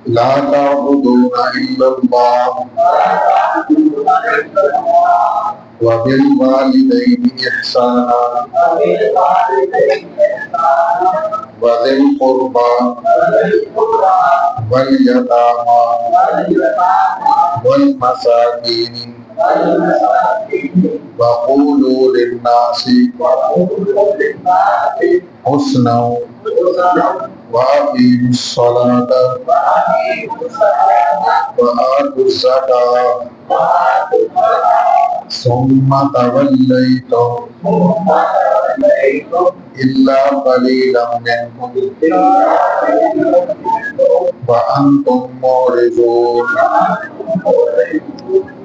لا تعبدون إلا الله وبالوالدين إحسانا وذي القربى واليتامى والمساكين وقولوا للناس حسنا وأقيموا الصلاة وآتوا الزكاة ثم توليتم إلا قليلا منكم وأنتم معرضون.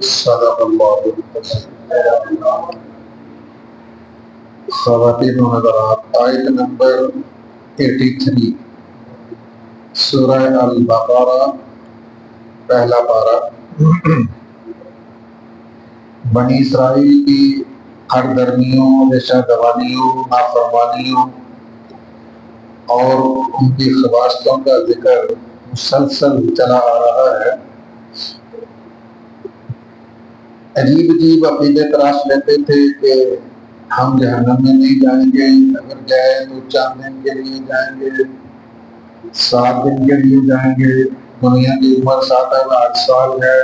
صدق اللہ العظیم. خواتین و حضرات، آیت نمبر 83 سورہ البقرہ، پہلا پارہ. بنی اسرائیل کی ہر درمیوں، رشا دوانیوں، نافرمانیوں اور ان کی خباستوں کا ذکر مسلسل چلا آ رہا ہے. عجیب عجیب عقیدے تراش لیتے تھے کہ ہم جہنم میں نہیں جائیں گے، اگر جائیں تو چند دن کے لیے جائیں گے، 7 دن کے لیے جائیں گے، دنیا کی عمر 7-8 سال ہے.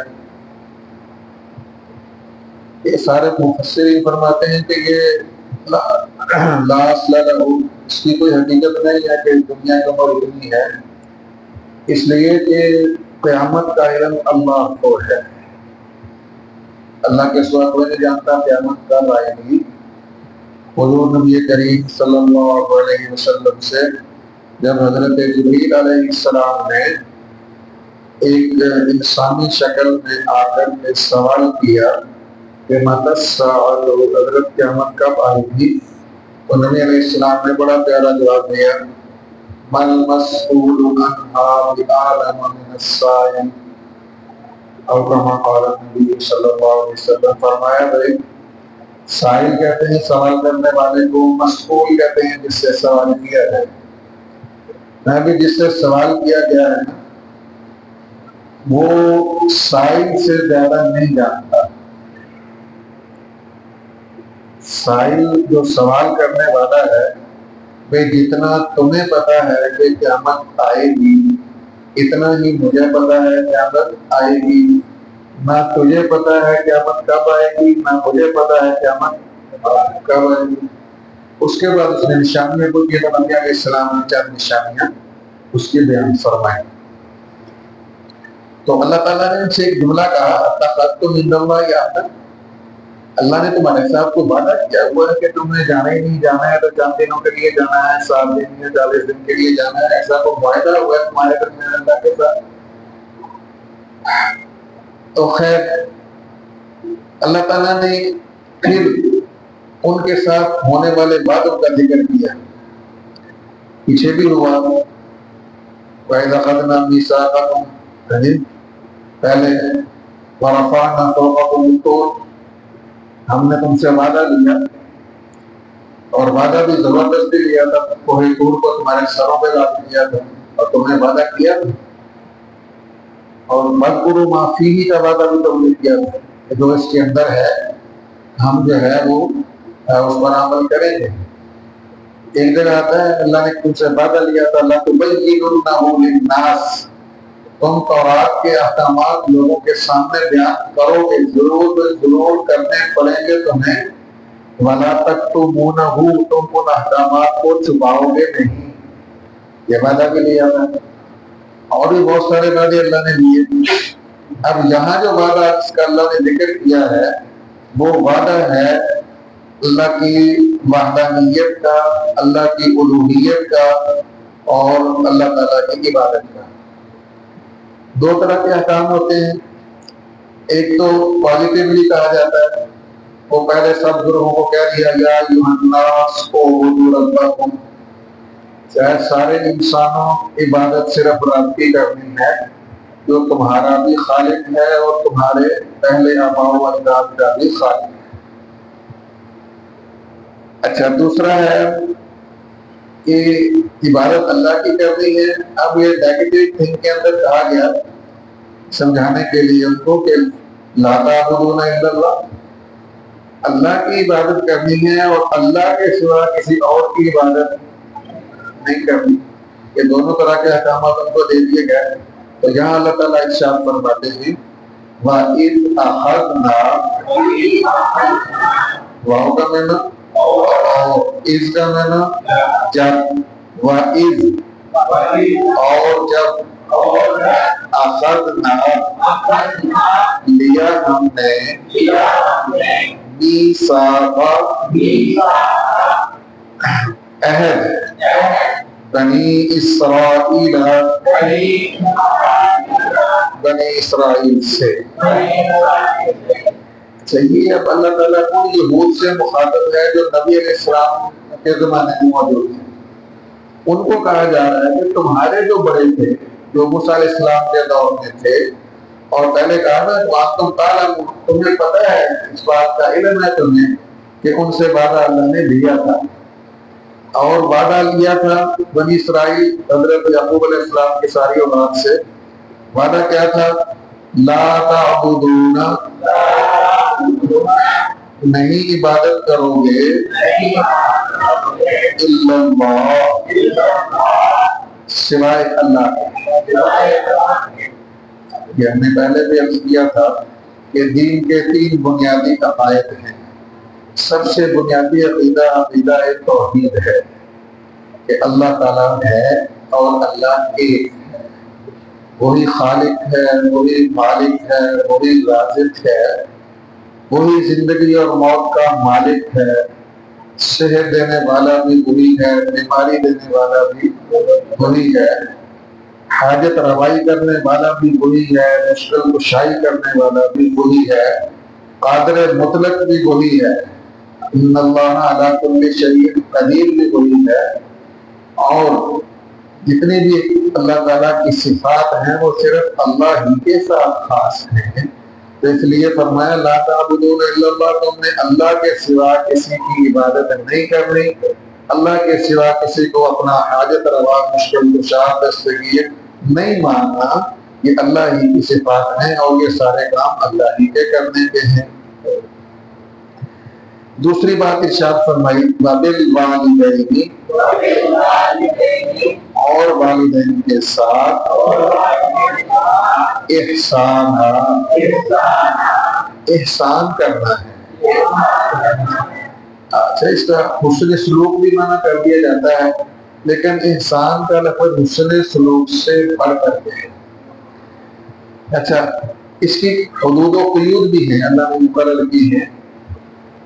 یہ سارے مفسرین فرماتے ہیں کہ یہ لا اصل لہ، اس کی کوئی حقیقت نہیں ہے کہ دنیا کی عمر اتنی ہے، اس لیے کہ قیامت کا علم اللہ کو ہے. اللہ کے سوا کوئی نہیں جانتا قیامت کب آئے گی. حضور نبی کریم صلی اللہ علیہ وسلم سے جب حضرت جبریل علیہ السلام نے ایک انسانی شکل میں آ کر کے سوال کیا کہ متی الساعۃ، حضرت قیامت کب آئے گی، تو نبی علیہ السلام نے بڑا پیارا جواب دیا، ما المسئول عنہا بأعلم من السائل، اور کما قال نبی صلی اللہ علیہ وسلم، فرمایا بھائی سائل کہتے ہیں سوال کرنے والے کو، مسئول کہتے ہیں جس سے سوال کیا جائے. میں بھی جس سے سوال کیا گیا ہے نا وہ سائل سے زیادہ نہیں جانتا. سائل جو سوال کرنے والا ہے بھائی جتنا تمہیں پتا ہے کہ قیامت آئے گی اتنا ہی مجھے پتا ہے قیامت آئے گی. نہ تجھے پتا ہے قیامت کب آئے گی، نہ مجھے پتا ہے قیامت کب آئے گی. اس کے بعد اس نے نشانیاں کو کیا، نبی علیہ السلام نے 4 نشانیاں اس کی بیان فرمائیں. تو اللہ تعالیٰ نے ان سے ایک جملہ کہا، اتخذتم من اللہ عہدا، اللہ نے تمہارے ساتھ کو وعدہ کیا ہوا ہے کہ تمہیں جانا ہی نہیں، جانا ہے تو چند دنوں کے لیے جانا ہے، 7 دن یا 40 دن کے لیے جانا ہے، ایسا کوئی وعدہ ہوا ہے تمہارے درمیان اللہ کے ساتھ. تو خیر اللہ تعالیٰ نے پھر ان کے ساتھ ہونے والے وعدوں کا ذکر کیا. پیچھے بھی ہوا وَإِذْ أَخَذْنَا مِيثَاقَكُمْ، پہلے وَرَفَعْنَا فَوْقَكُمُ الطُّورَ، ہم نے تم سے وعدہ لیا، اور وعدہ بھی زبردستی لیا تھا، کوہ طور کو تمہارے سروں پہ لا دیا تھا اور تمہیں وعدہ کیا تھا. اور مذکوروا ما فیہ کا وعدہ بھی تم نے کیا تھا کہ جو اس کے اندر ہے ہم جو ہے وہ اس پر عمل کریں گے. ایک جگہ آتا ہے اللہ نے تم سے وعدہ لیا تھا لَتُبَيِّنُنَّهُ لِلنَّاسِ، تم تورات کے احکامات لوگوں کے سامنے بیان کرو گے، ضرور کرنے پڑیں گے تمہیں. وَلَا تَكْتُمُونَهُ، تم ان احکامات کو چھپاؤ گے نہیں. یہ وعدہ بھی لیا تھا، اور بھی بہت سارے وعدے اللہ نے لیے. اب یہاں جو وعدہ اس کا اللہ نے ذکر کیا ہے وہ وعدہ ہے اللہ کی وحدانیت کا، اللہ کی الوہیت کا اور اللہ تعالیٰ کی عبادت کا. 2 طرح کے احکام ہوتے ہیں، ایک تو پازیٹیولی کہا جاتا ہے، وہ پہلے سب گروہوں کو کہہ دیا یا ایھا الناس اعبدوا ربکم، چاہے سارے انسانوں عبادت صرف رب کی کرنی ہے جو تمہارا بھی خالق ہے اور تمہارے پہلے آباء و اجداد کا بھی خالق ہے. اچھا دوسرا ہے کہ عبادت اللہ کی کرنی ہے. اب یہ نیگیٹو تھنگ کے اندر کہا گیا سمجھانے کے لیے ان کو کہ لا تعبدون الا اللہ، اللہ کی عبادت کرنی ہے اور اللہ کے سوا کسی اور کی عبادت نہیں کرنی. یہ دونوں طرح کے احکامات ان کو دے دیے گئے. تو یہاں اللہ تعالیٰ ارشاد فرماتے ہیں وَإِذْ أَخَذْنَا، واو کا معنی اور از کا معنی جب، وَإِذْ اور جب، أَخَذْنَا لیا ہم نے، میثاق عہد، بنی اسرائیل، بنی اسرائیل سے. صحیح. اب اللہ تعالیٰ کو یہود سے مخاطب ہے جو نبی علیہ السلام کے زمانے میں موجود ہیں. ان کو کہا جا رہا ہے کہ تمہارے جو بڑے تھے جو موسیٰ علیہ السلام کے دور میں تھے، اور پہلے کہا نا تم تعلم، تمہیں پتہ ہے، اس بات کا علم ہے تمہیں کہ ان سے وعدہ اللہ نے لیا تھا. اور وعدہ لیا تھا بنی اسرائیل حضرت یعقوب علیہ السلام کی ساری اولاد سے. وعدہ کیا تھا؟ لا تعبدون، نہیں عبادت کرو گے، الا اللہ، سوائے اللہ کے. یہ ہم نے پہلے بھی عرض کیا تھا کہ دین کے 3 بنیادی عقائد ہیں. سب سے بنیادی عقیدہ توحید ہے کہ اللہ تعالیٰ ہے اور اللہ ایک ہے، وہی خالق ہے، وہی مالک ہے، وہی رازق ہے، وہی زندگی اور موت کا مالک ہے، صحت دینے والا بھی وہی ہے، بیماری دینے والا بھی وہی ہے، حاجت روائی کرنے والا بھی وہی ہے، مشکل کشائی کرنے والا بھی وہی ہے، قادر مطلق بھی وہی ہے، ان اللہ علی کل شیء قدیر بھی وہی ہے. اور جتنے بھی اللہ تعالیٰ کی صفات ہیں وہ صرف اللہ ہی کے ساتھ خاص ہیں. تو اس لیے فرمایا لا تعبدون الا اللہ، تم نے اللہ کے سوا کسی کی عبادت نہیں کرنی، اللہ کے سوا کسی کو اپنا حاجت روا، مشکل کشا، دستگیر نہیں ماننا. یہ اللہ ہی کی صفات ہیں اور یہ سارے کام اللہ ہی کے کرنے کے ہیں. دوسری بات ارشاد فرمائی وَبِالْوَالِدَيْنِ، اور والدین کے ساتھ احسان کرنا ہے. اچھا، اس کا حسن سلوک بھی معنی کر دیا جاتا ہے، لیکن احسان کا لفظ حسن سلوک سے بڑھ کر کے. اچھا، اس کی حدود و قیود بھی ہیں، اللہ نے مقرر کی ہے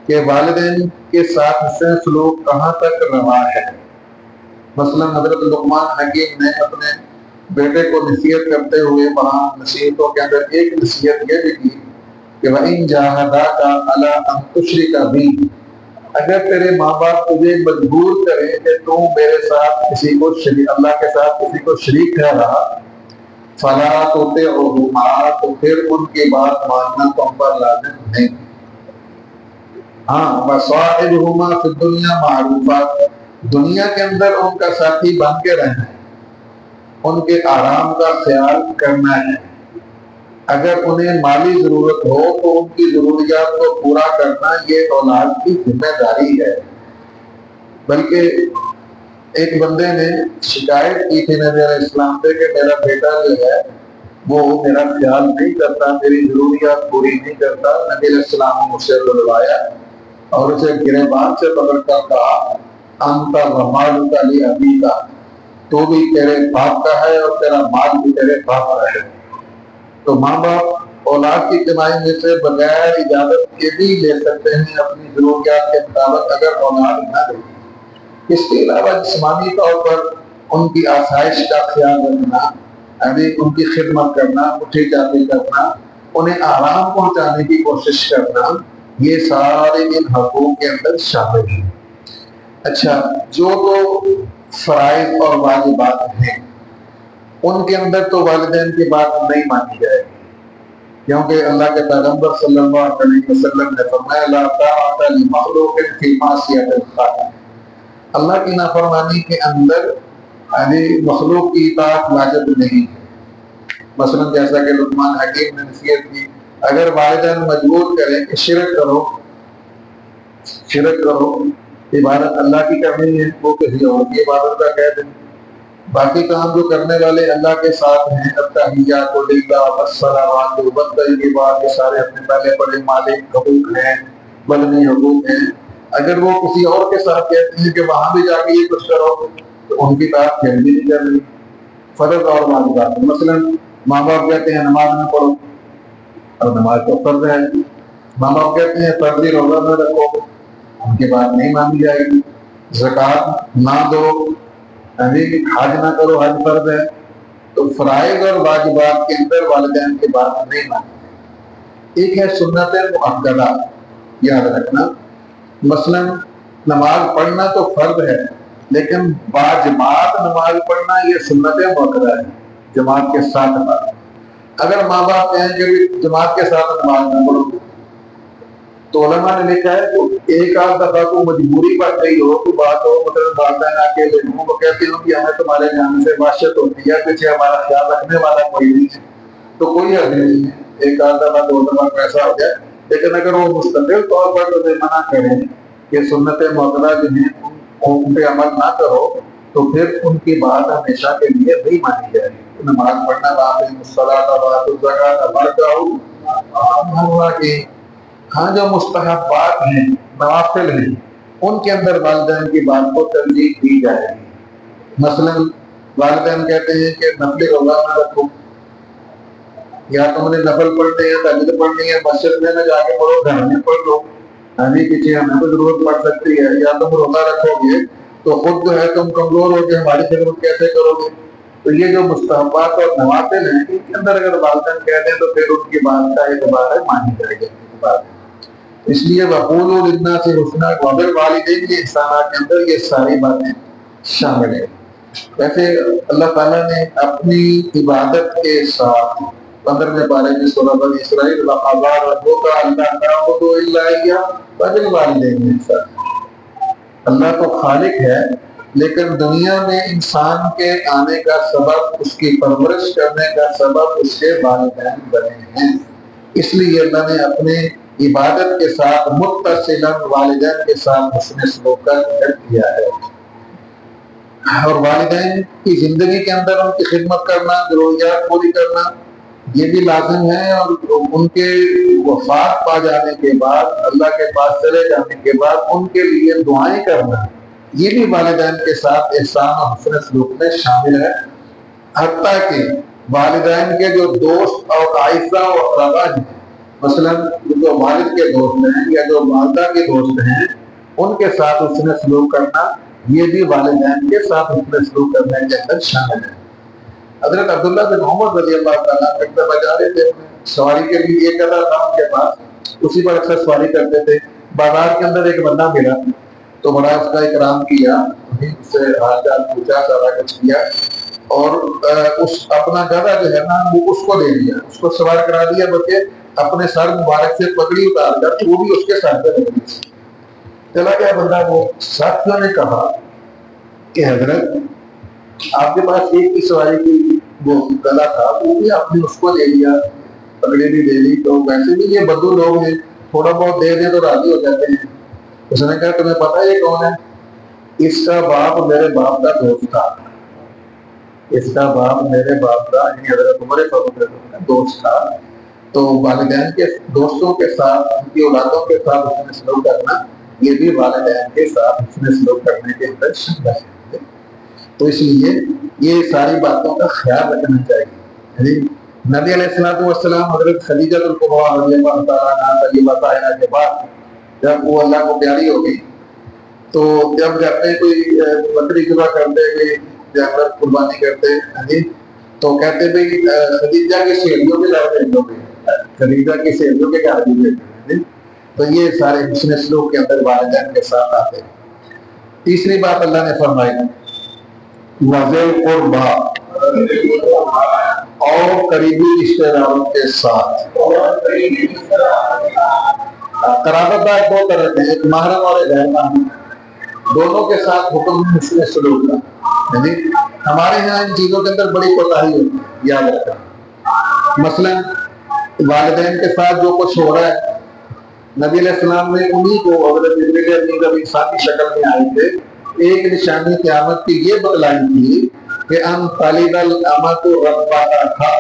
کہ والدین کے ساتھ حسن سلوک کہاں تک روا ہے. مثلا حضرت لقمان حکیم نے اپنے بیٹے کو نصیحت کرتے ہوئے وہاں نصیحتوں کے اندر ایک نصیحت یہ بھی کی کہ وَإِن جَاهَدَاكَ عَلَىٰ أَن تُشْرِكَ بِي، اگر تیرے ماں باپ تجھے مجبور کرے کہ تو میرے ساتھ کسی کو اللہ کے ساتھ کسی کو شریک ٹھہرا، فَلَا تُطِعْهُمَا، تو پھر ان کی بات ماننا تم پر لازم نہیں. ہاں، وَصَاحِبْهُمَا فِي الدُّنْيَا مَعْرُوفًا، دنیا کے اندر ان کا ساتھی بن کے رہنا ہے، ان کے آرام کا خیال کرنا ہے. اگر انہیں مالی ضرورت ہو تو ان کی ضروریات کو پورا کرنا یہ اولاد کی ذمہ داری ہے. بلکہ ایک بندے نے شکایت کی تھی نبی علیہ السلام سے کہ میرا بیٹا جو ہے وہ میرا خیال نہیں کرتا، میری ضروریات پوری نہیں کرتا. نبی علیہ السلام نے مجھ سے بلوایا اور اسے گریبان سے پکڑ کر کہا انت ومالک لابیک، تو بھی تیرے باپ کا ہے اور تیرا مال بھی تیرے باپ کا ہے. تو ماں باپ اولاد کی کمائی میں سے بغیر اجازت کے بھی لے سکتے ہیں اپنی ضروریات کے مطابق اگر اولاد نہ دے. اس کے علاوہ جسمانی طور پر ان کی آسائش کا خیال رکھنا، یعنی ان کی خدمت کرنا، اٹھی جاتی کرنا، انہیں آرام پہنچانے کی کوشش کرنا، یہ سارے ان حقوق کے اندر شامل ہیں. اچھا، جو تو فرائض اور واجبات ہیں ان کے اندر تو والدین کی بات نہیں مانی جائے گی، کیونکہ اللہ کے پیغمبر صلی اللہ علیہ وسلم نے فرمایا لا طاعۃ لمخلوق فی معصیۃ الخالق، اللہ کی نافرمانی کے اندر مخلوق کی اطاعت واجب نہیں ہے. مثلا جیسا کہ لقمان حکیم نے نصیحت کی، اگر والدین مجبور کریں کہ شرک کرو، عبادت اللہ کی کرنی ہے، وہ کسی اور کی عبادت کا کہہ دیں. باقی کام جو کرنے والے اللہ کے ساتھ ہیں، التحیات للہ والصلوات والطیبات، یہ سارے اپنے پہلے پڑے مالک حقوق ہیں، بدنی حقوق ہیں. اگر وہ کسی اور کے ساتھ کہتے ہیں کہ وہاں بھی جا کے یہ کچھ کرو، تو ان کی بات پھر بھی نہیں کر رہی. فرض اور واجبات، مثلا ماں باپ کہتے ہیں نماز نہ پڑھو، اور نماز تو فرض ہے. ماں باپ کہتے ہیں فرضی روزہ نہ رکھو، ان کی بات نہیں مانی جائے گی. زکوٰۃ نہ دو، حج نہ کرو، حج فرض ہے. تو فرائض اور واجبات کے اندر والدین کی بات نہیں مانی. ایک ہے سنت مؤکدہ، یاد رکھنا. مثلا نماز پڑھنا تو فرض ہے، لیکن باجماعت نماز پڑھنا یہ سنت مؤکدہ ہے، جماعت کے ساتھ نماز. اگر ماں باپ کہیں کہ جماعت کے ساتھ نماز نہ پڑھو، تو علماء نے لکھا ہے تو ایک آدھ دفعہ کو مجبوری پڑ گئی ہو، تو بات ہو مثلا والدین اکیلے ہوں، وہ کہتے ہوں کہ ہمیں تمہارے جانے سے وحشت ہوتی ہے، پیچھے ہمارا خیال رکھنے والا کوئی نہیں ہے، تو کوئی حرج نہیں ہے. ایک آدھ دفعہ دو دفعہ ایسا ہو جائے. لیکن اگر وہ مستقل طور پر تمہیں منع کریں کہ سنت مؤکدہ جو ہیں ان پہ عمل نہ کرو، تو پھر ان کی بات ہمیشہ کے لیے نہیں مانی جائے گی. نماز پڑھنا واقعی الصلاۃ وآتوا الزکاۃ مرجع کی، ہاں جو مستحبات ہیں، نوافل ہیں، ان کے اندر والدین کی بات کو ترجیح دی جائے گی. مثلا والدین کہتے ہیں کہ نفل روزہ نہ رکھو، یا تم نے نفل پڑھنے ہے، تہجد پڑھنی ہے، مسجد میں نہ جا کے پڑھو، گھر میں پڑھ لو، ہمیں پیچھے ہمیں تو ضرورت پڑ سکتی ہے. یا تم روزہ رکھو گے تو خود جو ہے تم کمزور ہو کے ہماری خدمت کیسے کرو گے. تو یہ جو مستحبات اور نوافل ہیں، ان کے اندر اگر والدین کہہ دیں تو پھر ان کی بات کا اعتبار ہے، مانی جائے گی ان کی بات. اس لیے وقولوا للناس حسنا وبالوالدین کے احسانات کے اندر یہ ساری باتیں شامل ہیں. ویسے اللہ تعالیٰ نے اپنی عبادت کے ساتھ 15ویں پارے میں سورہ بنی اسرائیل وقضى ربك الا تعبدوا الا اياه وبالوالدین احسانا. اللہ تو خالق ہے، لیکن دنیا میں انسان کے آنے کا سبب، اس کی پرورش کرنے کا سبب اس کے والدین بنے ہیں. اس لیے اللہ نے اپنے عبادت کے ساتھ متصلا والدین کے ساتھ حسن سلوک کا ذکر کیا ہے. اور والدین کی زندگی کے اندر ان کی خدمت کرنا، ضروریات پوری کرنا، یہ بھی لازم ہے. اور ان کے وفات پا جانے کے بعد، اللہ کے پاس چلے جانے کے بعد ان کے لیے دعائیں کرنا، یہ بھی والدین کے ساتھ احسان اور حسن سلوک میں شامل ہے. حتیٰ کہ والدین کے جو دوست اور اعزاء و اقرباء ہیں، مثلا جو والد کے دوست ہیں یا جو والدہ کے دوست ہیں، ان کے ساتھ حسن سلوک کرنا، یہ بھی والدین کے ساتھ حسن سلوک کرنے کے اندر شامل ہے. حضرت عبداللہ بن عمر رضی اللہ تعالیٰ ایک دفعہ جا رہے تھے سواری کے لیے، ایک گدھا تھا ان کے پاس، اسی پر اکثر سواری کرتے تھے. بازار کے اندر ایک بندہ ملا تو بڑا اس کا اکرام کیا، اس سے حال چال پوچھا، سارا کچھ کیا، اور اس اپنا گدھا جو ہے نا وہ اس کو دے دیا، اس کو سوار کرا دیا، بلکہ اپنے سر مبارک سے پگڑی اتار کر وہ بھی اس کے سر پہ رکھ دی. چلا گیا بندہ. وہ ساتھیوں نے کہا کہ حضرت آپ کے پاس ایک کی سواری کی وہ گلا تھا، وہ بھی آپ نے اس کو دے دیا، پگڑی بھی دے دی، تو ویسے بھی یہ بدو لوگ ہیں، تھوڑا بہت دے دیں تو راضی ہو جاتے ہیں. اس نے کہا تمہیں پتا یہ کون ہے؟ اس کا باپ میرے باپ کا دوست تھا. اس کا باپ میرے باپ کا یعنی حضرت عمر فاروق کا دوست تھا. تو والدین کے دوستوں کے ساتھ، ان کی اولادوں کے ساتھ حسن سلوک کرنا، یہ بھی والدین کے ساتھ حسن سلوک کرنے کے اندر شامل ہے. تو اس لیے یہ ساری باتوں کا خیال رکھنا چاہیے. نبی علیہ السلام حضرت خدیجہ الکبریٰ رضی اللہ تعالیٰ عنہا طیبہ طاہرہ کے بعد جب وہ اللہ کو پیاری ہو گئی، تو جب گھر میں کوئی بکری ذبح کرتے، کوئی جانور قربانی کرتے، تو کہتے بھائی خدیجہ کی سہیلیوں کے گھر بھیج دو، خدیجہ کی سہیلیوں کے گھر بھی بھیج دو. تو یہ سارے حسن سلوک کے اندر والدین کے ساتھ آتے ہیں. تیسری بات اللہ نے فرمائی وذل قربا، اور قریبی رشتہ داروں کے ساتھ. قرابت دار دو طرح کے، ایک محرم اور ایک غیر محرم. دونوں کے ساتھ حکم ہے حسن سلوک کا. یعنی ہمارے یہاں ان چیزوں کے اندر بڑی کوتاہی ہوتی ہے، یاد رکھنا. مثلاً والدین کے ساتھ جو کچھ ہو رہا ہے، نبی علیہ السلام نے انہی کو، حضرت جبریل امین جب انسانی شکل میں آئے تھے، ایک نشانی قیامت کی یہ بتلائی تھی کہ ان طالب الامۃ ربها تھا،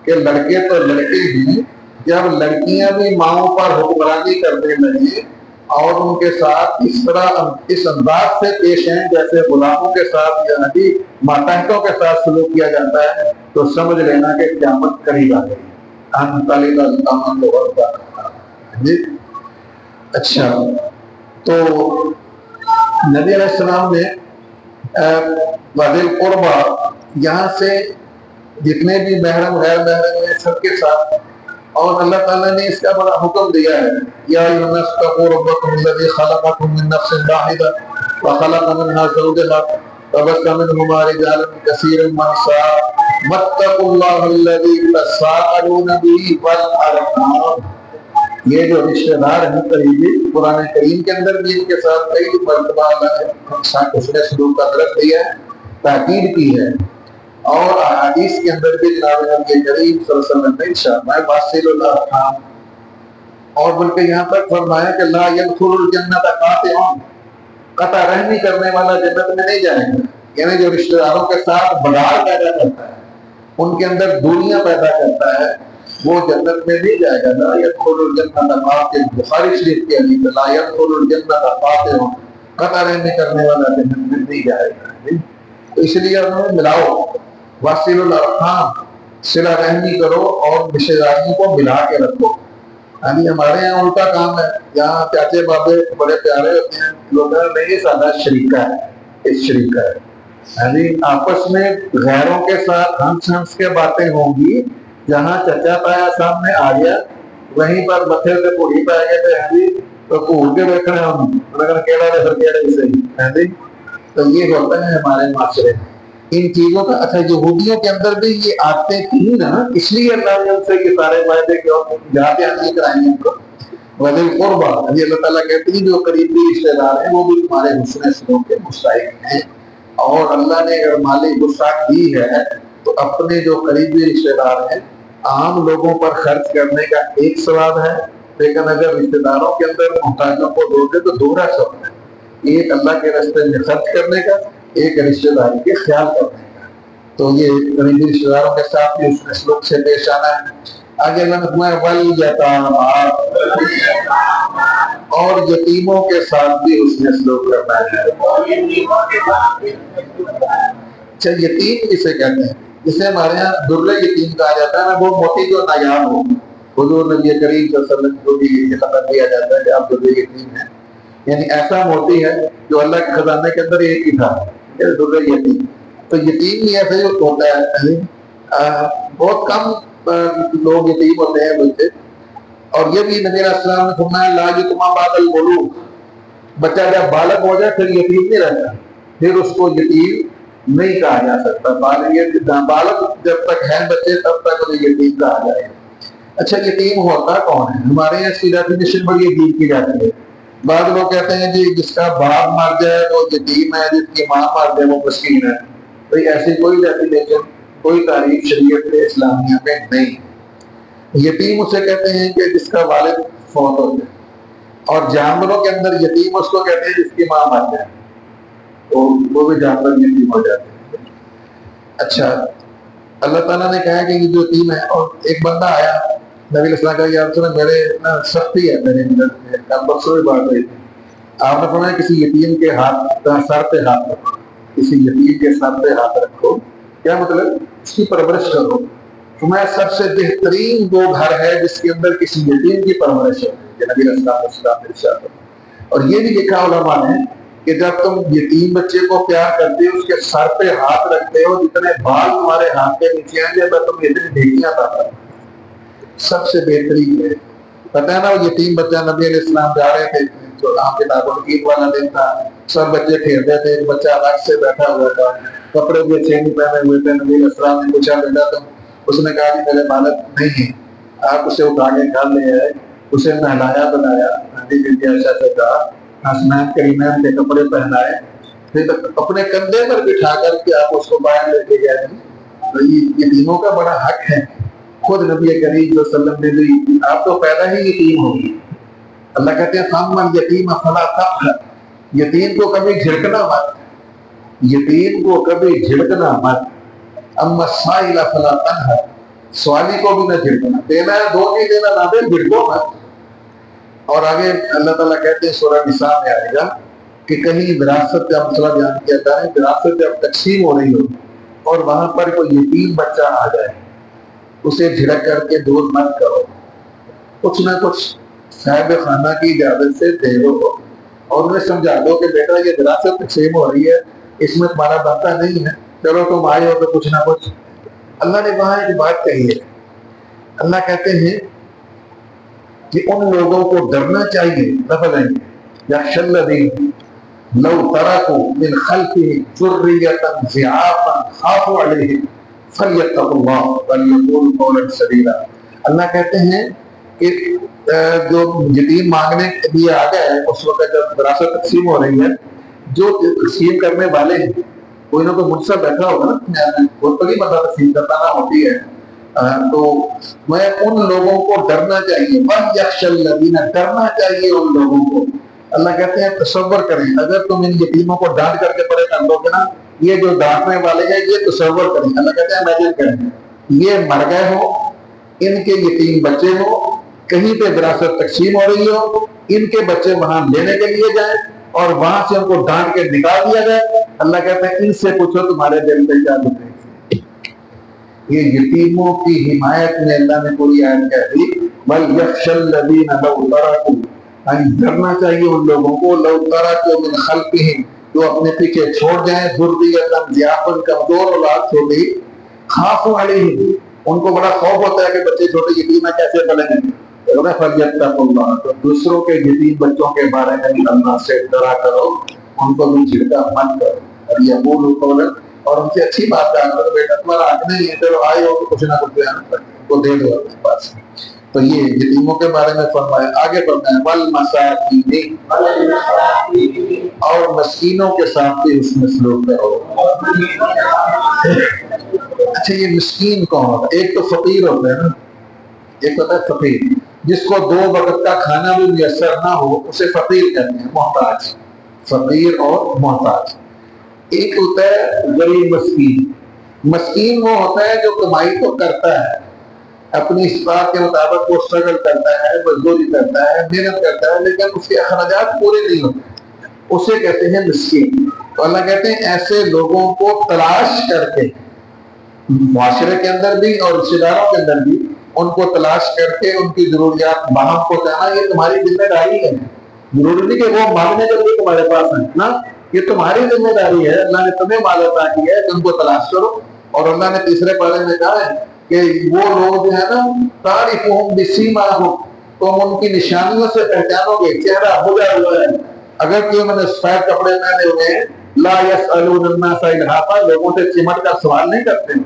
کہ لڑکے تو لڑکے ہیں، جب لڑکیاں بھی ماؤں پر حکمرانی کرنے لگیں اور ان کے ساتھ اس طرح اس انداز سے پیش ہیں جیسے غلاموں کے ساتھ یا ماتحتوں کے ساتھ سلوک کیا جاتا ہے، تو سمجھ لینا کہ قیامت قریب آ گئی. ان طالب الامۃ ربها. جی اچھا، تو نبی علیہ السلام نے وذی القربہ یہاں سے جتنے بھی محرم غیر محرم ہیں سب کے ساتھ، اور اللہ تعالیٰ نے اس کا بڑا حکم دیا ہے، یا ایھا الناس اتقوا ربکم الذی خلقکم من نفس واحدہ وخلق منها زوجها وبث منهما رجالا کثیرا ونساء واتقوا اللہ الذی تساءلون به والارحام. یہ جو رشتہ دار ہیں قریبی، قرآن کریم کے اندر بھی ان کے ساتھ کئی مرتبہ اللہ نے حسن سلوک کا درس دیا ہے، تاکید کی ہے. اور احادیث کے اندر بھی جناب نبی کریم صلی اللہ علیہ وسلم نے ارشاد واصل الارحام، اور بلکہ یہاں تک فرمایا کہ لا يدخل الجنت قاطع، قطع رحمی کرنے والا جنت میں نہیں جائے گا. یعنی جو رشتہ داروں کے ساتھ بگاڑ پیدا کرتا ہے، ان کے اندر دوریاں پیدا کرتا ہے، وہ جنت میں نہیں جائے گا. لا يدخل الجنت قاطع، بخاری شریف کی حدیث ہے، لا يدخل الجنت قاطع، قطع رحمی کرنے والا جنت میں نہیں جائے گا. تو اس لیے انہوں نے ملاؤ، واصل الارحام، صلہ رحمی کرو اور رشتہ داریوں کو ملا کے رکھو. یعنی ہمارے یہاں الٹا کام ہے، یہاں چاچے بابے بڑے پیارے ہوتے ہیں، لوگ نہیں سادہ شریکہ ہے، اس شریکہ ہے. یعنی آپس میں غیروں کے ساتھ ہنس ہنس کے باتیں ہوں گی. جہاں چچا تایا سامنے آ گیا وہیں پر متھے سے پوڑی پہ گئے تھے، ہاں جی تو پھول کے بیٹھ رہے ہم کیڑا رہے کیڑے سے، ہاں جی. تو یہ ہوتا ہے ہمارے معاشرے میں ان چیزوں کا. اچھا، یہودیوں کے اندر بھی یہ عادتیں تھیں نا، اس لیے اللہ نے ان سے یہ سارے وعدے کے اور جہاں پہ حاصل کرائیں ان کو وذی القربہ. یہ اللہ تعالیٰ کہتے ہیں جو قریبی رشتہ دار ہیں وہ بھی تمہارے حسن سلوک کے مستحق ہیں. اور اللہ نے اگر مالی وسعت دی ہے تو اپنے جو قریبی رشتہ دار ہیں، عام لوگوں پر خرچ کرنے کا ایک ثواب ہے، لیکن اگر رشتہ داروں کے اندر محتاجوں کو دو دے تو دوہرا ثواب ہے. ایک اللہ کے راستے میں خرچ کرنے کا، ایک رشتہ داری کے خیال کرنے کا. تو یہ قریبی رشتہ داروں کے ساتھ بھی اس سلوک سے پیش آنا ہے. آگے اللہ نے فرمایا والیتامی، اور یتیموں کے ساتھ بھی اس نے سلوک کرنا ہے. اچھا، یتیم کسے کہتے ہیں؟ جسے ہمارے یہاں در یتیم کہا جاتا ہے نا، وہ موتی جو نایاب ہو. حضور نبی کریم صلی اللہ علیہ وسلم کو بھی یہ لقب دیا جاتا ہے کہ آپ در یتیم ہیں، یعنی ایسا موتی ہے جو اللہ کے خزانے کے اندر ایک ہی تھا، در یتیم. تو یتیم بھی ایسے ہوتا ہے، بہت کم لوگ یتیم ہوتے ہیں بچے. اور یہ بھی نبی علیہ السلام نے فرمایا لا یتما بعد البلوغ، بچہ جب بالغ ہو جائے پھر یتیم نہیں رہتا، پھر اس کو یتیم نہیں کہا جا سکتا. بالغ جب تک ہے بچے تب تک انہیں یتیم کہا جائے گا. اچھا، یتیم ہوتا کون ہے؟ ہمارے یہاں اس کی ڈیفینیشن بڑی عجیب کی جاتی ہے. بعض لوگ کہتے ہیں جی جس کا باپ مر جائے وہ یتیم ہے، جس کی ماں مر جائے وہ مسکین ہے. بھئی ایسی کوئی ڈیفینیشن، کوئی تعریف شریعت اسلامیہ میں نہیں. یتیم اسے کہتے ہیں کہ جس کا والد فوت ہو جائے، اور جانوروں کے اندر یتیم اس کو کہتے ہیں جس کی ماں مر جائے، تو وہ بھی جانور یتیم ہو جاتے ہیں. اچھا، اللہ تعالیٰ نے کہا کہ یہ جو یتیم ہے، اور ایک بندہ آیا نبی علیہ السلام کا، یا رسول اللہ میرے سختی ہے میرے اندر، کم بخشو بھی بات رہی تھی. آپ نے فرمایا کسی یتیم کے ہاتھ سر پہ ہاتھ رکھو، کسی یتیم کے سر پہ ہاتھ رکھو. کیا مطلب؟ اس کی پرورش کرو. فرمایا سب سے بہترین وہ گھر ہے جس کے اندر کسی یتیم کی پرورش ہے، کہ نبی علیہ السلام نے ارشاد. اور یہ بھی لکھا علماء نے کہ جب تم یتیم بچے کو پیار کرتے ہو، اس کے سر پہ ہاتھ رکھتے ہو، جتنے بال تمہارے ہاتھ کے نیچے آئیں گے تم اتنی نیکیاں پاتے ہو. سب سے بہترین ہے. پتہ ہے نا وہ یتیم بچہ نبی علیہ السلام جا رہے تھے، جو عام کتابوں کی عید والا دن تھا، سب بچے کھیلتے تھے، ایک بچہ الگ سے بیٹھا ہوا تھا، کپڑے بھی اچھے نہیں پہنے ہوئے تھے. نبی علیہ السلام نے پوچھا بیٹا تم؟ اس نے کہا کہ میرے بالغ نہیں ہے. آپ اسے اٹھا کے گھر لے آئے، اسے نہلایا بنایا. نبی بی عائشہ سے کہا حسنین کریمین کے کپڑے پہنائے، پھر اپنے کندھے پر بٹھا کر کے آپ اس کو باہر لے کے گئے. تو یہ یتیموں کا بڑا حق ہے. خود نبی کریم صلی اللہ علیہ وسلم نے بھی، آپ تو پیدا ہی یتیم ہوگی. اللہ کہتے ہیں فَأَمَّا الْيَتِيمَ فَلَا تَقْهَرْ، یتیم کو کبھی جھڑکنا مت، یتیم کو کبھی جھڑکنا مت. اما السائل فلا تنہر، سوالی کو بھی نہ جھڑکنا، دینا ہے دو، نہیں دینا نہ دے، جھڑکو مت. اور آگے اللہ تعالیٰ کہتے ہیں سورہ نساء میں آئے گا کہ کہیں وراثت کا مسئلہ بیان کیا جائے، وراثت جب تقسیم ہو رہی ہو اور وہاں پر کوئی یتیم بچہ آ جائے، اسے جھڑک کر کے دور مت کرو، کچھ نہ کچھ صاحب خانہ کی اجازت سے دے دو اور انہیں سمجھا دو کہ بیٹا یہ وراثت تقسیم ہو رہی ہے، اس میں تمہارا بنتا نہیں ہے، چلو تم آئے ہو تو کچھ نہ کچھ. اللہ نے وہاں ایک بات کہی ہے. اللہ کہتے ہیں کہ ان لوگوں کو ڈرنا چاہیے، لفظ ہے یخشی الذین لو ترکوا من خلفهم ذریۃ ضعافا خافوا علیہم فلیتقوا اللہ ولیقولوا قولا سدیدا. اللہ کہتے ہیں کہ جو یتیم مانگنے کے لیے آ گئے اس وقت جب وراثت تقسیم ہو رہی ہے، جو تقسیم کرنے والے ہیں کوئی نہ کوئی منصف بیٹھا ہوگا نا، وہ تو نہیں پتا تقسیم کرنا ہوتی ہے. تو میں ان لوگوں کو ڈرنا چاہیے، وَلْيَخْشَ الَّذِينَ، ڈرنا چاہیے ان لوگوں کو. اللہ کہتے ہیں تصور کریں، اگر تم ان یتیموں کو ڈانٹ کر کے پڑے کر دو گے نا، یہ جو ڈانٹنے والے ہیں یہ تصور کریں. اللہ کہتے ہیں امیجن کریں یہ مر گئے ہو، ان کے یتیم بچے ہو، کہیں پہ وراثت تقسیم ہو رہی ہو، ان کے بچے وہاں لینے کے لیے جائیں اور وہاں سے ان کو ڈانٹ کے نکال دیا جائے. اللہ کہتے ہیں ان سے پوچھو تمہارے دل پہ کیا گزرے. یہ یتیموں کی حمایت میں اللہ نے پوری آیت کہہ دی وَلْيَخْشَ الَّذِينَ لَوْ تَرَكُوا، ڈرنا چاہیے ان لوگوں کو لَوْ تَرَكُوا مِنْ خَلْفِهِمْ، جو اپنے پیچھے چھوڑ جائیں ذُرِّيَّةً ضِعَافًا، کمزور اولاد چھوڑی، خَافُوا عَلَيْهِمْ، ان کو بڑا خوف ہوتا ہے کہ بچے چھوٹے یتیم ہیں کیسے پلیں گے. فَلْيَتَّقُوا اللَّهَ، تو دوسروں کے یتیم بچوں کے بارے میں اللہ سے ڈرا کرو، ان کو بھی جھڑکا مت کرو. اور یقولوا قولا، اور ان سے اچھی بات کہا کرو، بیٹا تمہارا حق نہیں ہے، چلو آئے ہو تو کچھ نہ کچھ بیان کر کو دے دو اپنے پاس. تو یہ یتیموں کے بارے میں فرمایا. آگے فرمایا والمساکین، اور مسکینوں کے ساتھ بھی اس میں سلوک کرو. اچھا یہ مسکین کون ہوتا ہے؟ ایک تو فقیر ہوتا ہے نا، ایک ہوتا ہے فقیر جس کو دو وقت کا کھانا بھی میسر نہ ہو، اسے فقیر کہتے ہیں، محتاج، فقیر اور محتاج. ایک ہوتا ہے غریب مسکین. مسکین وہ ہوتا ہے جو کمائی تو کرتا ہے، اپنی استطاعت کے مطابق وہ اسٹرگل کرتا ہے، مزدوری کرتا ہے، محنت کرتا ہے، لیکن اس کے اخراجات پورے نہیں ہوتے، اسے کہتے ہیں مسکین. تو اللہ کہتے ہیں ایسے لوگوں کو تلاش کر کے، معاشرے کے اندر بھی اور رشتہ داروں کے اندر بھی، ان کو تلاش کر کے ان کی ضروریات باہم پہنچانا یہ تمہاری ذمہ داری ہے. ضروری نہیں کہ وہ مانگنے کے لیے تمہارے پاس ہیں نا، یہ تمہاری ذمہ داری ہے. اللہ نے تمہیں مال عطا کی ہے کہ ان کو تلاش کرو. اور اللہ نے تیسرے پارے میں کہا ہے کہ وہ لوگ جو ہے نا تعرفهم بسیماہم، تم ان کی نشانیوں سے پہچانو گے. چہرہ بجھا ہوا ہے، اگر کہ انہوں نے سفید کپڑے پہنے ہوئے ہیں، لا یسألون الناس الحافا، لوگوں سے چمٹ کر سوال نہیں کرتے ہیں،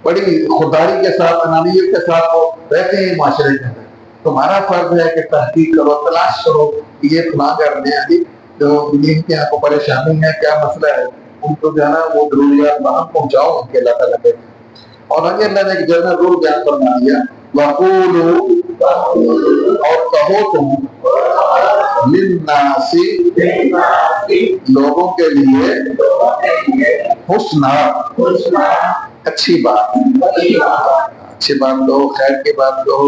بڑی خودداری کے ساتھ، انانیت کے ساتھ وہ رہتے ہیں معاشرے کے اندر. تمہارا فرض ہے کہ تحقیق کرو، تلاش کرو کہ یہ فلاں کرنے ہیں جی جو جن کے یہاں کو پریشانی ہے، کیا مسئلہ ہے، ان کو جو ہے نا وہ ضروریات وہاں پہنچاؤ ان کے اللہ تعالیٰ کے. اور آگے اللہ نے ایک جنرل رول بیان فرما دیا وَقُولُوا، اور کہو تم لِلنَّاسِ، لوگوں کے لیے حسنا، اچھی بات، اچھی بات کہو، خیر کی بات کہو.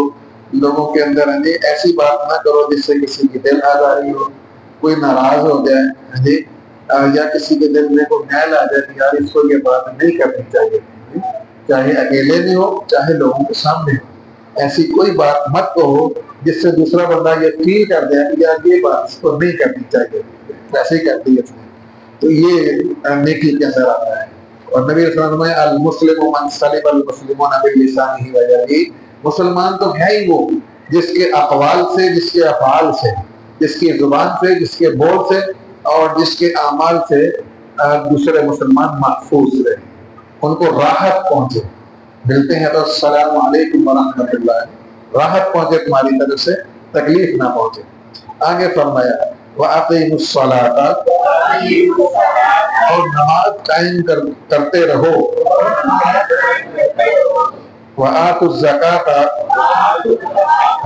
لوگوں کے اندر ایسی بات نہ کرو جس سے کسی کی دل آزاری ہو، کوئی ناراض ہو جائے یا کسی کے دل میں کوئی میل آ جائے کہ یار اس کو یہ بات نہیں کرنی چاہیے، چاہے اکیلے میں ہو چاہے لوگوں کے سامنے ہو. ایسی کوئی بات مت کہو جس سے دوسرا بندہ یہ فیل کر دے کہ یار یہ بات اس کو نہیں کرنی چاہیے، ویسے ہی کرتی ہے. تو یہ نیکی کے اندر آتا ہے. اور نبی صلی اللہ علیہ وسلم نے المسلم من سلم المسلمون بلسانہ ویدہ، مسلمان تو ہے ہی وہ جس کے اقوال سے، جس کے افعال سے، جس کی زبان سے، جس کے بول سے اور جس کے اعمال سے دوسرے مسلمان محفوظ رہے، ان کو راحت پہنچے. ملتے ہیں تو السلام علیکم ورحمۃ اللہ، راحت پہنچے تمہاری طرف سے، تکلیف نہ پہنچے. آگے فرمایا وَأَقِيمُوا الصَّلَاةَ اور نماز قائم کرتے رہو، وَآتُوا الزَّكَاةَ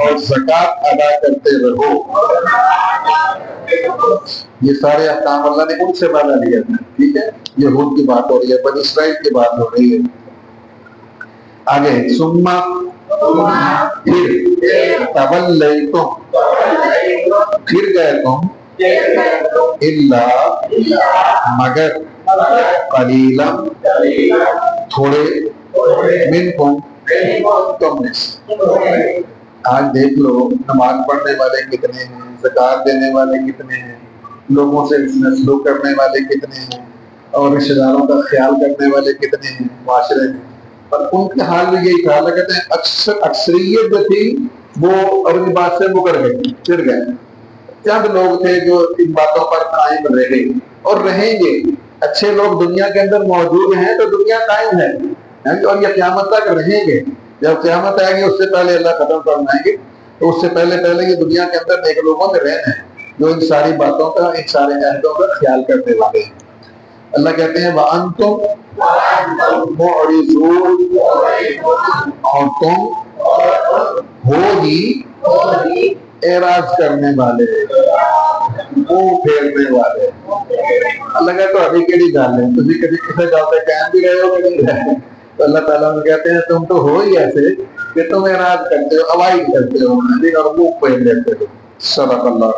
اور زکوٰۃ ادا کرتے رہو۔ یہ سارے احکام اللہ نے ان سے وعدہ لیا تھا، ٹھیک ہے؟ یہود کی بات ہو رہی ہے، بنی اسرائیل کی بات ہو رہی ہے۔ آگے ثم پھر تولیتم پھر گئے تم الا مگر قلیلا تھوڑے منکم تم میں سے۔ آج دیکھ لو نماز پڑھنے والے کتنے ہیں، زکوٰۃ دینے والے کتنے ہیں، لوگوں سے سلوک کرنے والے کتنے ہیں، اور رشتہ داروں کا خیال کرنے والے کتنے ہیں معاشرے میں۔ اور ان کے حال میں یہی تھا، اللہ کہتے ہیں اکثریت جو تھی وہ اور ان بات سے مکر گئے، پھر گئے۔ چند لوگ تھے جو ان باتوں پر قائم رہے اور رہیں گے۔ اچھے لوگ دنیا کے اندر موجود ہیں تو دنیا قائم ہے، اور یہ قیامت تک رہیں گے۔ جب قیامت آئے گی اس سے پہلے اللہ ختم فرمائیں گے، تو اس سے پہلے یہ دنیا کے اندر نیک لوگوں میں رہنا ہے جو ان ساری باتوں کا، ان سارے عہدوں کا خیال کرنے والے ہیں۔ اللہ کہتے ہیں وَأَنْتُمْ مُعْرِضُونَ اور تم ہو ہی اعراض کرنے والے، منہ پھیرنے والے۔ اللہ کہتا ہے ابھی کیڑی گل ہے، تم کبھی کسی گل پہ قائم بھی رہے ہو کہ نہیں رہے؟ تو اللہ تعالیٰ نے کہتے ہیں تم تو ہو ہی ایسے کہ تم اعراض کرتے ہو، اوائڈ کرتے ہو اور منہ پھیر لیتے ہو۔ صدق اللہ۔